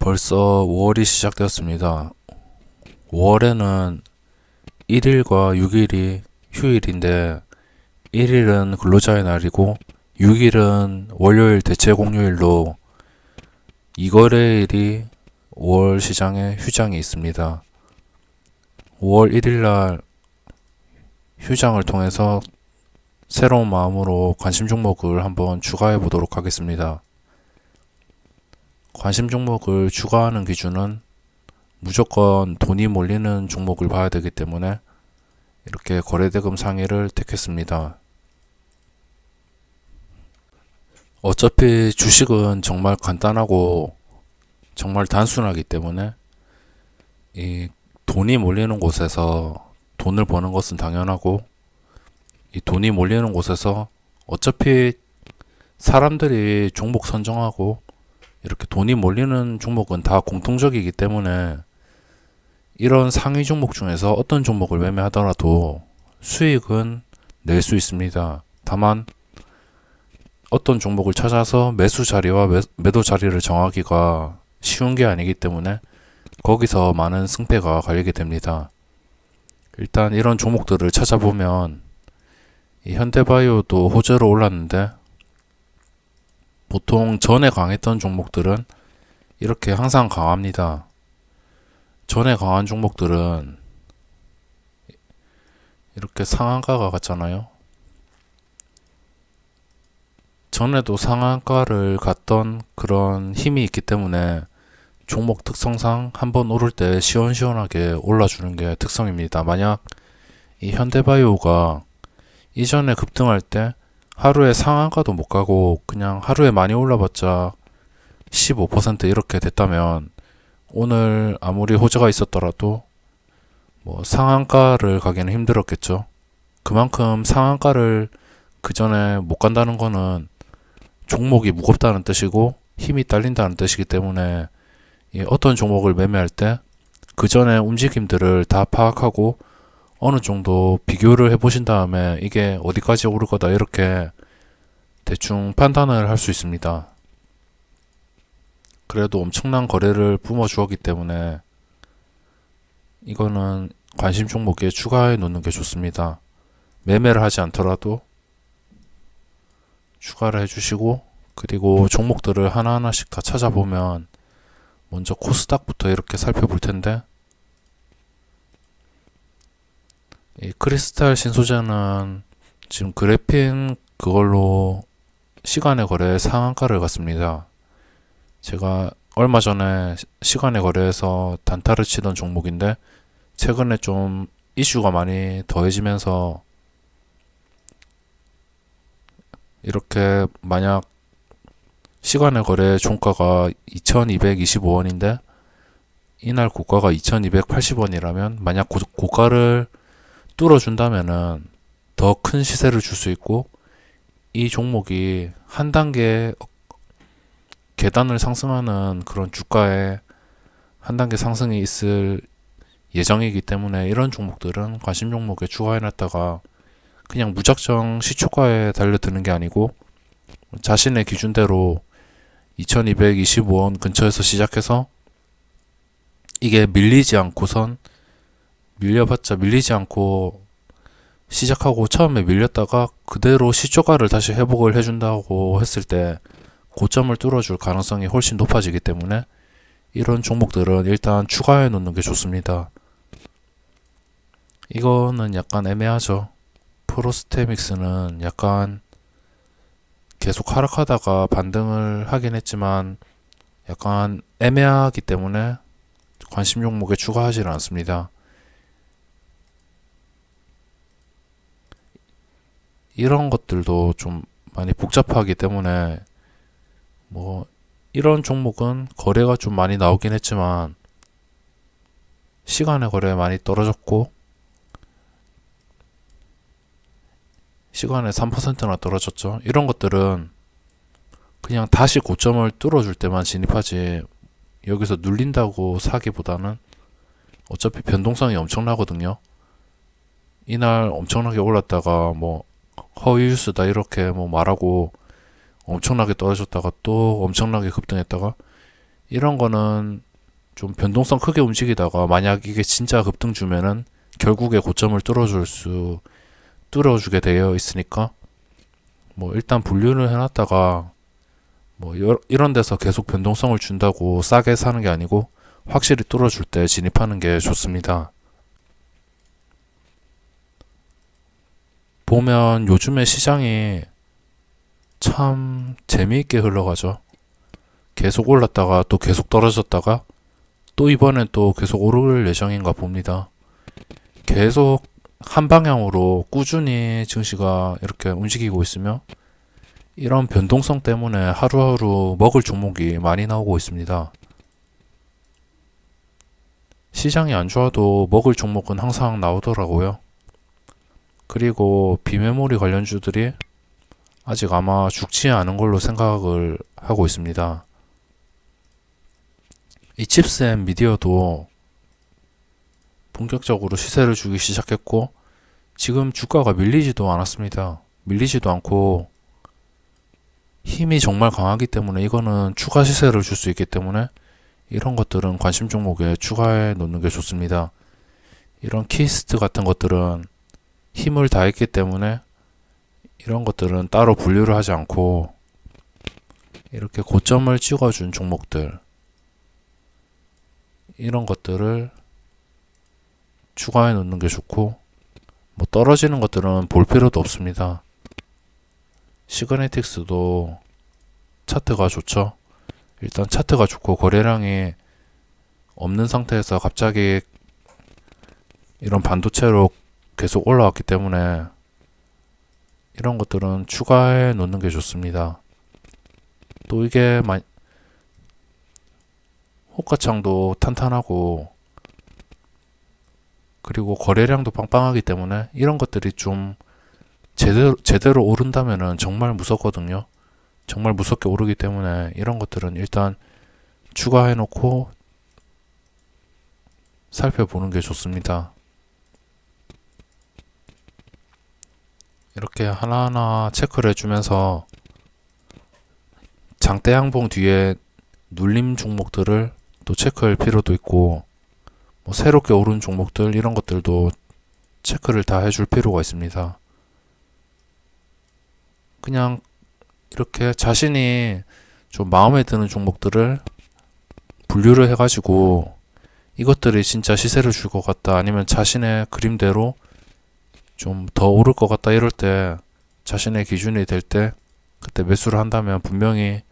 벌써 5월이 시작되었습니다. 5월에는 1일과 6일이 휴일인데 1일은 근로자의 날이고 6일은 월요일 대체 공휴일로 이거래일이 5월 시장에 휴장이 있습니다. 5월 1일날 휴장을 통해서 새로운 마음으로 관심 종목을 한번 추가해 보도록 하겠습니다. 관심 종목을 추가하는 기준은 무조건 돈이 몰리는 종목을 봐야 되기 때문에 이렇게 거래대금 상위를 택했습니다. 어차피 주식은 정말 간단하고 정말 단순하기 때문에 이 돈이 몰리는 곳에서 돈을 버는 것은 당연하고 이 돈이 몰리는 곳에서 어차피 사람들이 종목 선정하고 이렇게 돈이 몰리는 종목은 다 공통적이기 때문에 이런 상위 종목 중에서 어떤 종목을 매매하더라도 수익은 낼 수 있습니다. 다만 어떤 종목을 찾아서 매수 자리와 매도 자리를 정하기가 쉬운 게 아니기 때문에 거기서 많은 승패가 갈리게 됩니다. 일단 이런 종목들을 찾아보면 이 현대바이오도 호재로 올랐는데 보통 전에 강했던 종목들은 이렇게 항상 강합니다. 전에 강한 종목들은 이렇게 상한가가 갔잖아요. 전에도 상한가를 갔던 그런 힘이 있기 때문에 종목 특성상 한번 오를 때 시원시원하게 올라주는 게 특성입니다. 만약 이 현대바이오가 이전에 급등할 때 하루에 상한가도 못 가고 그냥 하루에 많이 올라봤자 15% 이렇게 됐다면 오늘 아무리 호재가 있었더라도 뭐 상한가를 가기는 힘들었겠죠. 그만큼 상한가를 그 전에 못 간다는 거는 종목이 무겁다는 뜻이고 힘이 딸린다는 뜻이기 때문에 어떤 종목을 매매할 때 그 전에 움직임들을 다 파악하고 어느 정도 비교를 해보신 다음에 이게 어디까지 오를 거다 이렇게 대충 판단을 할 수 있습니다. 그래도 엄청난 거래를 뿜어주었기 때문에 이거는 관심 종목에 추가해 놓는 게 좋습니다. 매매를 하지 않더라도 추가를 해주시고 그리고 종목들을 하나하나씩 다 찾아보면 먼저 코스닥부터 이렇게 살펴볼 텐데 이 크리스탈 신소재는 지금 그래핀 그걸로 시간의 거래 상한가를 갔습니다. 제가 얼마 전에 시간의 거래에서 단타를 치던 종목인데 최근에 좀 이슈가 많이 더해지면서 이렇게 만약 시간의 거래 종가가 2225원인데 이날 고가가 2280원이라면 만약 고가를 뚫어준다면은 더 큰 시세를 줄 수 있고 이 종목이 한 단계 계단을 상승하는 그런 주가에 한 단계 상승이 있을 예정이기 때문에 이런 종목들은 관심 종목에 추가해놨다가 그냥 무작정 시초가에 달려드는 게 아니고 자신의 기준대로 2225원 근처에서 시작해서 이게 밀리지 않고선 밀려봤자 밀리지 않고 시작하고 처음에 밀렸다가 그대로 시초가를 다시 회복을 해준다고 했을 때 고점을 뚫어줄 가능성이 훨씬 높아지기 때문에 이런 종목들은 일단 추가해 놓는 게 좋습니다. 이거는 약간 애매하죠. 프로스테믹스는 약간 계속 하락하다가 반등을 하긴 했지만 약간 애매하기 때문에 관심 종목에 추가하지는 않습니다. 이런 것들도 좀 많이 복잡하기 때문에 뭐 이런 종목은 거래가 좀 많이 나오긴 했지만 시간의 거래 많이 떨어졌고 시간에 3%나 떨어졌죠. 이런 것들은 그냥 다시 고점을 뚫어줄 때만 진입하지 여기서 눌린다고 사기보다는 어차피 변동성이 엄청나거든요. 이날 엄청나게 올랐다가 뭐 허위뉴스다 이렇게 뭐 말하고 엄청나게 떨어졌다가 또 엄청나게 급등했다가 이런 거는 좀 변동성 크게 움직이다가 만약 이게 진짜 급등 주면은 결국에 고점을 뚫어주게 되어 있으니까 뭐 일단 분류를 해놨다가 뭐 이런 데서 계속 변동성을 준다고 싸게 사는 게 아니고 확실히 뚫어줄 때 진입하는 게 좋습니다. 보면 요즘에 시장이 참 재미있게 흘러가죠. 계속 올랐다가 또 계속 떨어졌다가 또 이번엔 또 계속 오를 예정인가 봅니다. 계속 한 방향으로 꾸준히 증시가 이렇게 움직이고 있으며 이런 변동성 때문에 하루하루 먹을 종목이 많이 나오고 있습니다. 시장이 안 좋아도 먹을 종목은 항상 나오더라고요. 그리고 비메모리 관련주들이 아직 아마 죽지 않은 걸로 생각을 하고 있습니다. 이 칩셋 미디어도 본격적으로 시세를 주기 시작했고 지금 주가가 밀리지도 않았습니다. 밀리지도 않고 힘이 정말 강하기 때문에 이거는 추가 시세를 줄 수 있기 때문에 이런 것들은 관심 종목에 추가해 놓는 게 좋습니다. 이런 키스트 같은 것들은 힘을 다했기 때문에 이런 것들은 따로 분류를 하지 않고 이렇게 고점을 찍어준 종목들 이런 것들을 추가해 놓는 게 좋고 뭐 떨어지는 것들은 볼 필요도 없습니다. 시그네틱스도 차트가 좋죠. 일단 차트가 좋고 거래량이 없는 상태에서 갑자기 이런 반도체로 계속 올라왔기 때문에 이런 것들은 추가해 놓는 게 좋습니다. 또 이게 호가창도 탄탄하고 그리고 거래량도 빵빵하기 때문에 이런 것들이 좀 제대로 오른다면은 정말 무섭거든요. 정말 무섭게 오르기 때문에 이런 것들은 일단 추가해 놓고 살펴보는 게 좋습니다. 이렇게 하나하나 체크를 해주면서 장대 양봉 뒤에 눌림 종목들을 또 체크할 필요도 있고 뭐 새롭게 오른 종목들 이런 것들도 체크를 다 해줄 필요가 있습니다. 그냥 이렇게 자신이 좀 마음에 드는 종목들을 분류를 해가지고 이것들이 진짜 시세를 줄 것 같다 아니면 자신의 그림대로 좀 더 오를 것 같다 이럴 때 자신의 기준이 될 때 그때 매수를 한다면 분명히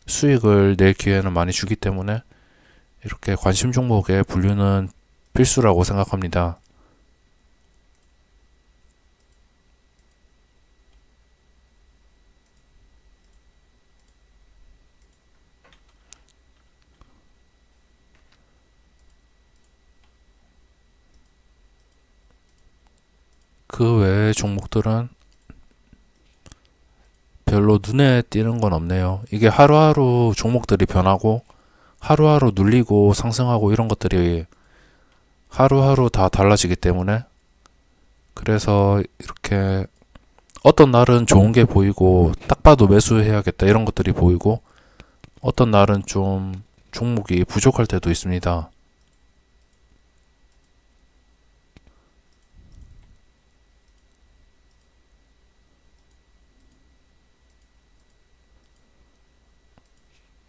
수익을 낼 기회는 많이 주기 때문에 이렇게 관심 종목의 분류는 필수라고 생각합니다. 그 외의 종목들은 별로 눈에 띄는 건 없네요. 이게 하루하루 종목들이 변하고 하루하루 눌리고 상승하고 이런 것들이 하루하루 다 달라지기 때문에 그래서 이렇게 어떤 날은 좋은 게 보이고 딱 봐도 매수해야겠다 이런 것들이 보이고 어떤 날은 좀 종목이 부족할 때도 있습니다.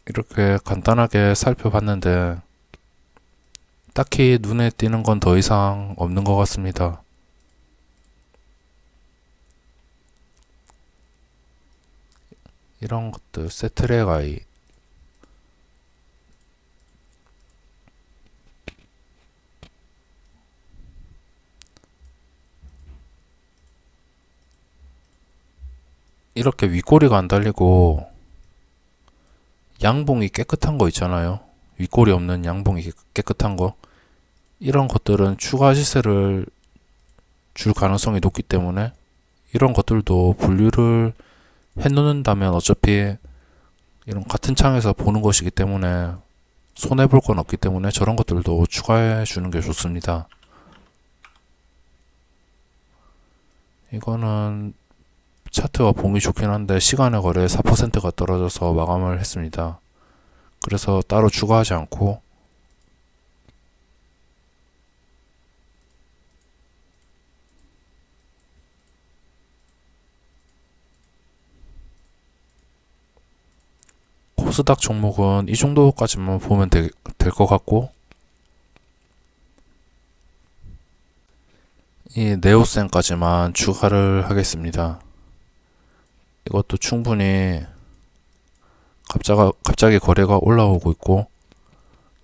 이렇게 간단하게 살펴봤는데 딱히 눈에 띄는 건 더 이상 없는 것 같습니다. 이런 것들 세트랙 아이 이렇게 윗꼬리가 안 달리고 양봉이 깨끗한 거 있잖아요. 윗꼬리 없는 양봉이 깨끗한 거 이런 것들은 추가 시세를 줄 가능성이 높기 때문에 이런 것들도 분류를 해놓는다면 어차피 이런 같은 창에서 보는 것이기 때문에 손해볼 건 없기 때문에 저런 것들도 추가해 주는 게 좋습니다. 이거는 차트가 보기 좋긴 한데 시간의 거래 4%가 떨어져서 마감을 했습니다. 그래서 따로 추가하지 않고 코스닥 종목은 이 정도까지만 보면 될 것 같고, 이 네오센까지만 추가를 하겠습니다. 이것도 충분히 갑자기 거래가 올라오고 있고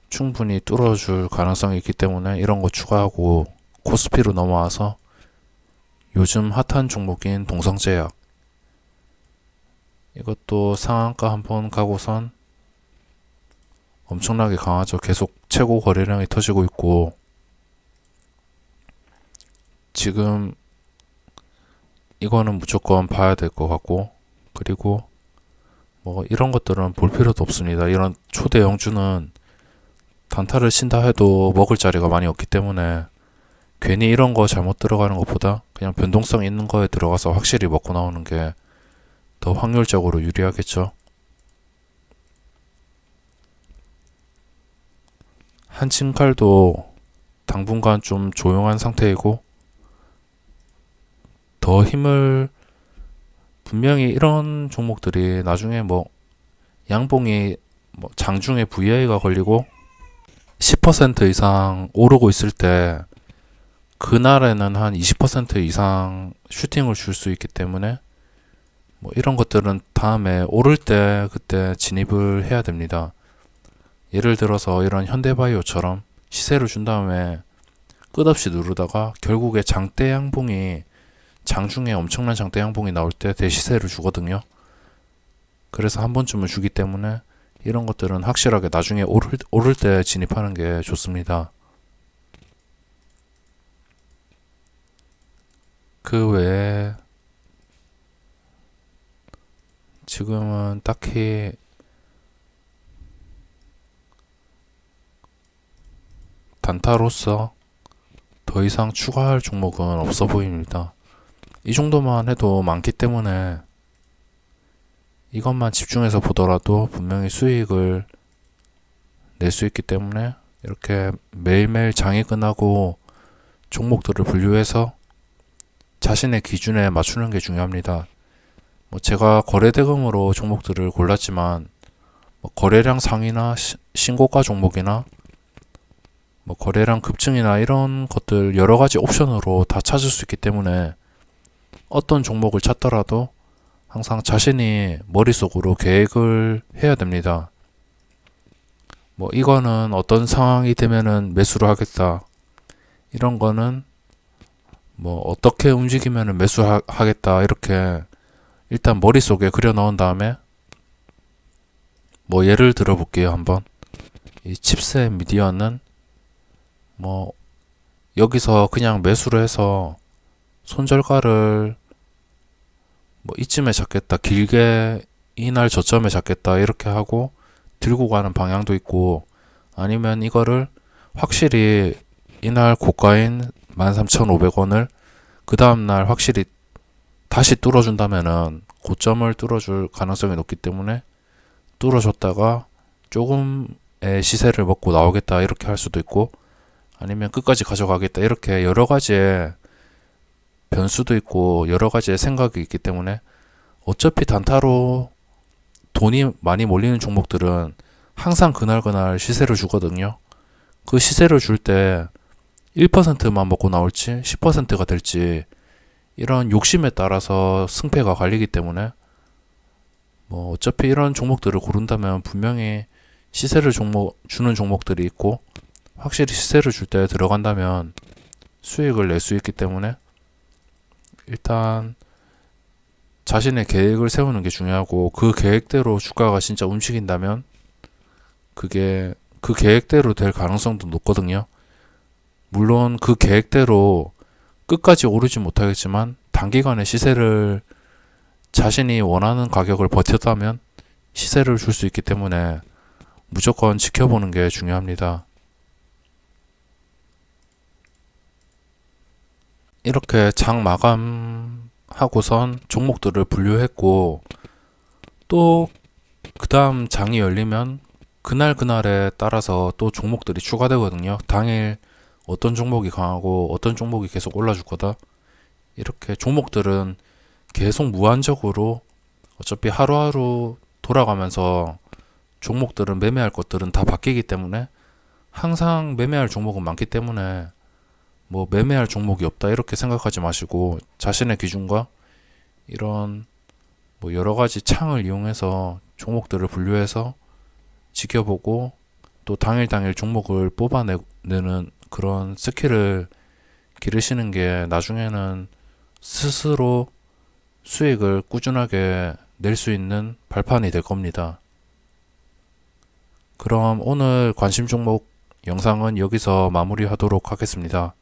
충분히 뚫어줄 가능성이 있기 때문에 이런 거 추가하고 코스피로 넘어와서 요즘 핫한 종목인 동성제약, 이것도 상한가 한번 가고선 엄청나게 강하죠. 계속 최고 거래량이 터지고 있고, 지금 이거는 무조건 봐야 될 것 같고, 그리고 뭐 이런 것들은 볼 필요도 없습니다. 이런 초대 영주는 단타를 친다 해도 먹을 자리가 많이 없기 때문에 괜히 이런 거 잘못 들어가는 것보다 그냥 변동성 있는 거에 들어가서 확실히 먹고 나오는 게 더 확률적으로 유리하겠죠. 한층칼도 당분간 좀 조용한 상태이고, 더 힘을, 분명히 이런 종목들이 나중에 뭐 양봉이 뭐 장중에 VI가 걸리고 10% 이상 오르고 있을 때 그날에는 한 20% 이상 슈팅을 줄 수 있기 때문에 뭐 이런 것들은 다음에 오를 때 그때 진입을 해야 됩니다. 예를 들어서 이런 현대바이오처럼 시세를 준 다음에 끝없이 누르다가 결국에 장대 양봉이, 장중에 엄청난 장대 양봉이 나올 때 대시세를 주거든요. 그래서 한 번쯤은 주기 때문에 이런 것들은 확실하게 나중에 오를 때 진입하는 게 좋습니다. 그 외에 지금은 딱히 단타로서 더 이상 추가할 종목은 없어 보입니다. 이 정도만 해도 많기 때문에 이것만 집중해서 보더라도 분명히 수익을 낼 수 있기 때문에 이렇게 매일매일 장이 끝나고 종목들을 분류해서 자신의 기준에 맞추는 게 중요합니다. 뭐 제가 거래대금으로 종목들을 골랐지만 뭐 거래량 상위나 신고가 종목이나 뭐 거래량 급증이나 이런 것들 여러 가지 옵션으로 다 찾을 수 있기 때문에 어떤 종목을 찾더라도 항상 자신이 머릿속으로 계획을 해야 됩니다. 뭐 이거는 어떤 상황이 되면은 매수를 하겠다, 이런 거는 뭐 어떻게 움직이면은 매수하겠다, 이렇게 일단 머릿속에 그려 넣은 다음에, 뭐 예를 들어 볼게요. 한번 이 칩셋 미디어는 뭐 여기서 그냥 매수를 해서 손절가를 뭐 이쯤에 잡겠다, 길게 이날 저점에 잡겠다 이렇게 하고 들고 가는 방향도 있고, 아니면 이거를 확실히 이날 고가인 13,500원을 그 다음날 확실히 다시 뚫어준다면은 고점을 뚫어줄 가능성이 높기 때문에 뚫어줬다가 조금의 시세를 먹고 나오겠다 이렇게 할 수도 있고, 아니면 끝까지 가져가겠다, 이렇게 여러 가지의 변수도 있고 여러 가지의 생각이 있기 때문에 어차피 단타로 돈이 많이 몰리는 종목들은 항상 그날 시세를 주거든요. 그 시세를 줄 때 1%만 먹고 나올지 10%가 될지 이런 욕심에 따라서 승패가 갈리기 때문에 뭐 어차피 이런 종목들을 고른다면 분명히 시세를 주는 종목들이 있고 확실히 시세를 줄 때 들어간다면 수익을 낼 수 있기 때문에 일단 자신의 계획을 세우는 게 중요하고, 그 계획대로 주가가 진짜 움직인다면 그게 그 계획대로 될 가능성도 높거든요. 물론 그 계획대로 끝까지 오르지 못하겠지만 단기간에 시세를 자신이 원하는 가격을 버텼다면 시세를 줄 수 있기 때문에 무조건 지켜보는 게 중요합니다. 이렇게 장 마감하고선 종목들을 분류했고, 또 그 다음 장이 열리면 그날그날에 따라서 또 종목들이 추가되거든요. 당일 어떤 종목이 강하고 어떤 종목이 계속 올라줄 거다. 이렇게 종목들은 계속 무한적으로 어차피 하루하루 돌아가면서 종목들은 매매할 것들은 다 바뀌기 때문에 항상 매매할 종목은 많기 때문에 뭐 매매할 종목이 없다 이렇게 생각하지 마시고 자신의 기준과 이런 뭐 여러 가지 창을 이용해서 종목들을 분류해서 지켜보고 또 당일 당일 종목을 뽑아내는 그런 스킬을 기르시는 게 나중에는 스스로 수익을 꾸준하게 낼 수 있는 발판이 될 겁니다. 그럼 오늘 관심 종목 영상은 여기서 마무리하도록 하겠습니다.